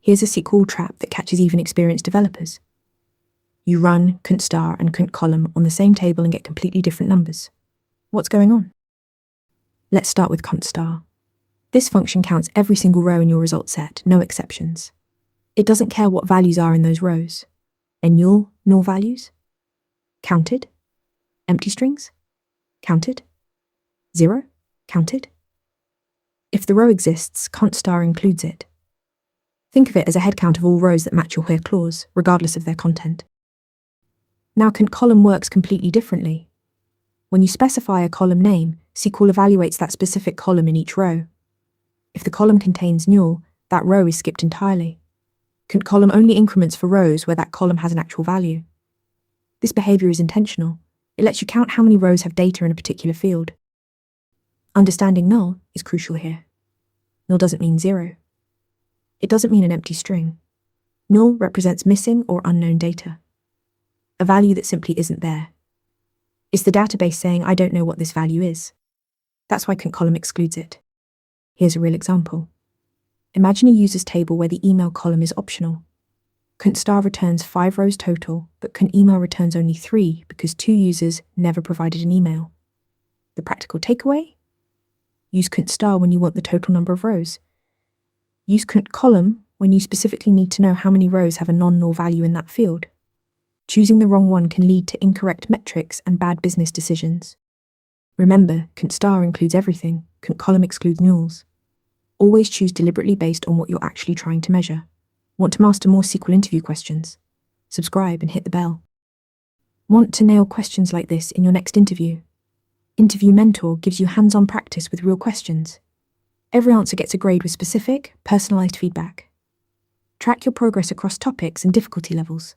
Here's a SQL trap that catches even experienced developers. You run const star and const column on the same table and get completely different numbers. What's going on? Let's start with const star. This function counts every single row in your result set, no exceptions. It doesn't care what values are in those rows. NULL, null values? Counted? Empty strings? Counted? 0? Counted? If the row exists, const star includes it. Think of it as a head count of all rows that match your where clause, regardless of their content. Now const column works completely differently. When you specify a column name, SQL evaluates that specific column in each row. If the column contains NULL, that row is skipped entirely. Const column only increments for rows where that column has an actual value. This behavior is intentional. It lets you count how many rows have data in a particular field. Understanding null is crucial here. Null doesn't mean 0. It doesn't mean an empty string. Null represents missing or unknown data. A value that simply isn't there. It's the database saying, I don't know what this value is. That's why const column excludes it. Here's a real example. Imagine a user's table where the email column is optional. Const star returns 5 rows total, but const email returns only 3 because 2 users never provided an email. The practical takeaway? Use const star when you want the total number of rows. Use const column when you specifically need to know how many rows have a non-null value in that field. Choosing the wrong one can lead to incorrect metrics and bad business decisions. Remember, const star includes everything, const column excludes nulls. Always choose deliberately based on what you're actually trying to measure. Want to master more SQL interview questions? Subscribe and hit the bell. Want to nail questions like this in your next interview? Interview Mentor gives you hands-on practice with real questions. Every answer gets a grade with specific, personalized feedback. Track your progress across topics and difficulty levels.